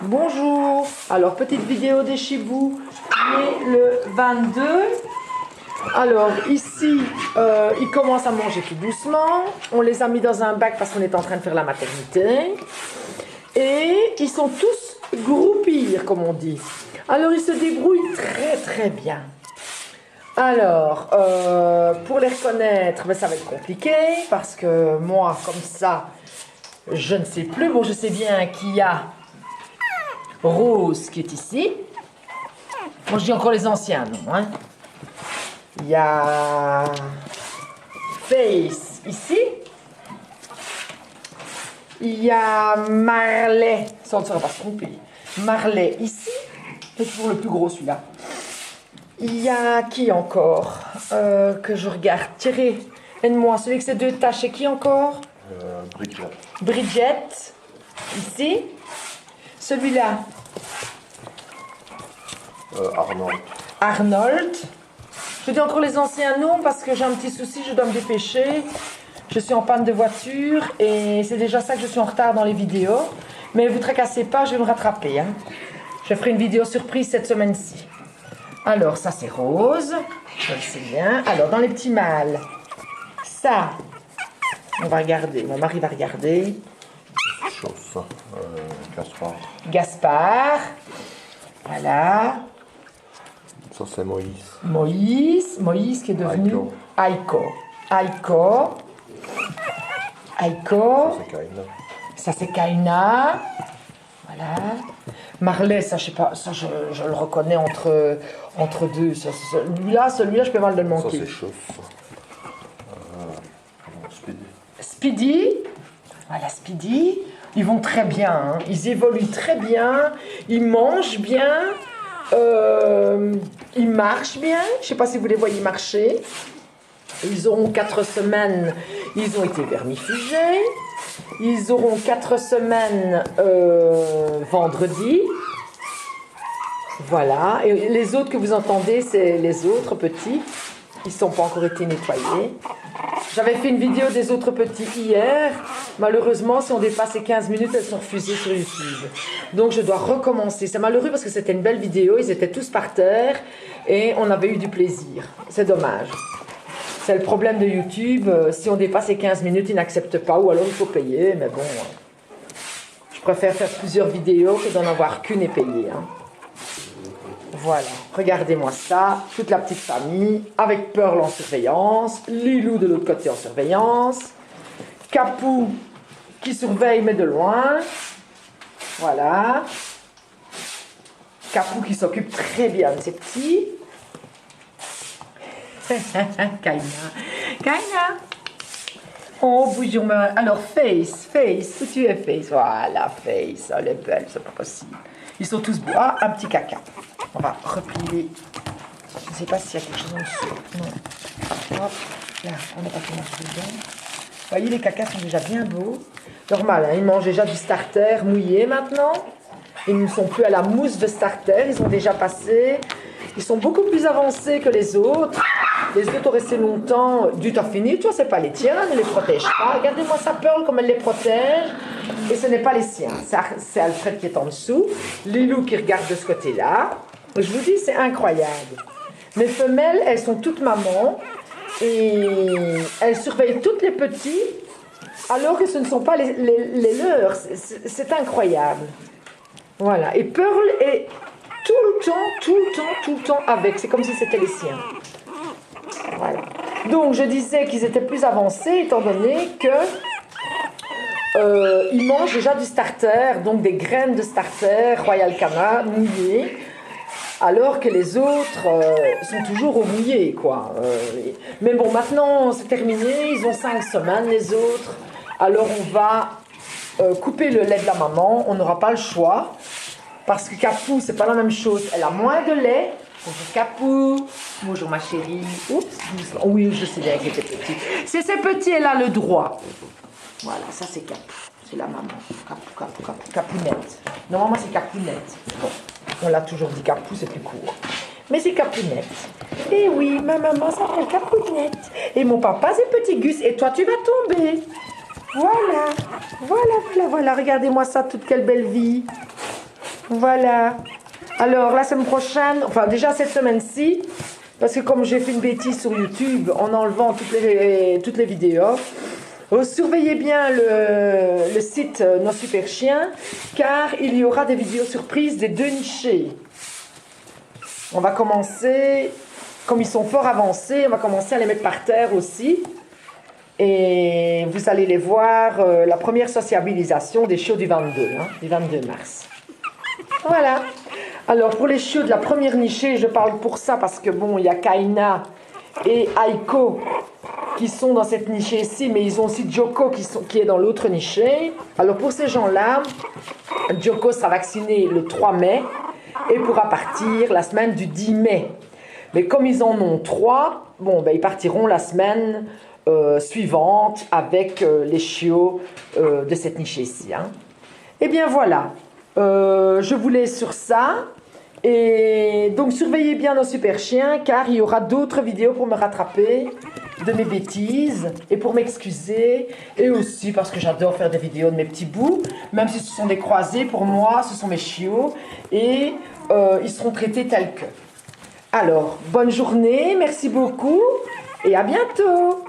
Bonjour. Alors, petite vidéo des chibous qui est le 22. Alors, ici, ils commencent à manger tout doucement. On les a mis dans un bac parce qu'on est en train de faire la maternité. Et ils sont tous groupir, comme on dit. Alors, ils se débrouillent très, très bien. Alors, pour les reconnaître, ben, ça va être compliqué parce que moi, comme ça, je ne sais plus. Bon, je sais bien qu'il y a Rose qui est ici. Moi, je dis encore les anciens noms. Hein. Il y a Face ici. Il y a Marley. Ça, on ne sera pas se tromper. Marley ici. C'est toujours le plus gros, celui-là. Il y a qui encore que je regarde? Thierry, aide-moi. Celui avec ses deux taches, c'est qui encore? Bridget. Bridget. Ici. Celui-là. Arnold. Arnold. Je dis encore les anciens noms parce que j'ai un petit souci, je dois me dépêcher. Je suis en panne de voiture et c'est déjà ça que je suis en retard dans les vidéos. Mais vous tracassez pas, je vais me rattraper. Hein. Je ferai une vidéo surprise cette semaine-ci. Alors, ça c'est Rose. Je le sais bien. Alors, dans les petits mâles, ça, on va regarder. Mon mari va regarder. Chauffe. Gaspard. Gaspard. Voilà. Ça c'est Moïse. Moïse. Moïse qui est devenu Aiko. Aiko. Aiko. Ça c'est Kaina. Ça c'est Kaina. Voilà. Marley, ça je sais pas, ça je le reconnais entre deux. Celui-là, je peux mal de le Ça manquer. c'est Chauffe. Speedy. Speedy. Voilà, Speedy. Ils vont très bien, hein. Ils évoluent très bien, ils mangent bien, ils marchent bien. Je sais pas si vous les voyez marcher. Ils auront 4 semaines, ils ont été vermifugés. Ils auront 4 semaines vendredi. Voilà. Et les autres que vous entendez, c'est les autres petits. Ils ne sont pas encore été nettoyés. J'avais fait une vidéo des autres petits hier. Malheureusement, si on dépasse les 15 minutes, elles sont refusées sur YouTube. Donc, je dois recommencer. C'est malheureux parce que c'était une belle vidéo. Ils étaient tous par terre et on avait eu du plaisir. C'est dommage. C'est le problème de YouTube. Si on dépasse les 15 minutes, ils n'acceptent pas ou alors il faut payer. Mais bon, je préfère faire plusieurs vidéos que d'en avoir qu'une et payer. Hein. Voilà, regardez-moi ça, toute la petite famille, avec Pearl en surveillance, Lilou de l'autre côté en surveillance, Capou qui surveille mais de loin, voilà, Capou qui s'occupe très bien de ses petits, Kaina, oh bonjour, alors Face, où tu es Face, voilà Face, elle est belle, c'est pas possible, ils sont tous beaux, ah un petit caca. On va replier. Je ne sais pas s'il y a quelque chose en dessous. Non. Hop. Là, on n'a pas fait manger dedans. Vous voyez, les cacas sont déjà bien beaux. Normal, hein, ils mangent déjà du starter mouillé maintenant. Ils ne sont plus à la mousse de starter. Ils ont déjà passé. Ils sont beaucoup plus avancés que les autres. Les autres ont resté longtemps. Du temps fini, tu vois, c'est pas les tiens, ne les protège pas. Regardez-moi sa Pearl comme elle les protège. Et ce n'est pas les siens. C'est Alfred qui est en dessous. Lilou qui regarde de ce côté-là. Je vous dis, c'est incroyable. Mes femelles, elles sont toutes mamans et elles surveillent toutes les petits alors que ce ne sont pas les leurs. C'est incroyable. Voilà. Et Pearl est tout le temps avec. C'est comme si c'était les siens. Voilà. Donc, je disais qu'ils étaient plus avancés étant donné que ils mangent déjà du starter, donc des graines de starter, Royal Canin, mouillées. Alors que les autres sont toujours au mouillé, quoi. Mais bon, maintenant, c'est terminé. Ils ont 5 semaines, les autres. Alors, on va couper le lait de la maman. On n'aura pas le choix. Parce que Capou, c'est pas la même chose. Elle a moins de lait. Bonjour Capou. Bonjour ma chérie. Oups, doucement. Oui, je sais bien qu'elle était petite. C'est ces petits, elle a le droit. Voilà, ça c'est Capou. C'est la maman. Capounette. Normalement, c'est Capounette. Bon. On l'a toujours dit Capou, c'est plus court. Mais c'est Capounette. Et oui, ma maman s'appelle Capounette. Et mon papa, c'est Petit Gus. Et toi, tu vas tomber. Voilà. Regardez-moi ça, toute quelle belle vie. Voilà. Alors, la semaine prochaine, enfin déjà cette semaine-ci, parce que comme j'ai fait une bêtise sur YouTube en enlevant toutes les vidéos, surveillez bien le site Nos Super Chiens, car il y aura des vidéos surprises des deux nichés. On va commencer, comme ils sont fort avancés, on va commencer à les mettre par terre aussi. Et vous allez les voir, la première sociabilisation des chiots du 22, du 22 mars. Voilà. Alors, pour les chiots de la première nichée, je parle pour ça parce que, bon, il y a Kaina et Aiko qui sont dans cette nichée-ci, mais ils ont aussi Joko qui est dans l'autre nichée. Alors, pour ces gens-là, Joko sera vacciné le 3 mai et pourra partir la semaine du 10 mai. Mais comme ils en ont 3, bon, ben, ils partiront la semaine suivante avec les chiots de cette nichée-ci. Eh bien, voilà. Je vous laisse sur ça. Et donc, surveillez bien Nos Super Chiens, car il y aura d'autres vidéos pour me rattraper de mes bêtises et pour m'excuser. Et aussi parce que j'adore faire des vidéos de mes petits bouts, même si ce sont des croisés, pour moi, ce sont mes chiots. Et ils seront traités tels que. Alors, bonne journée, merci beaucoup et à bientôt.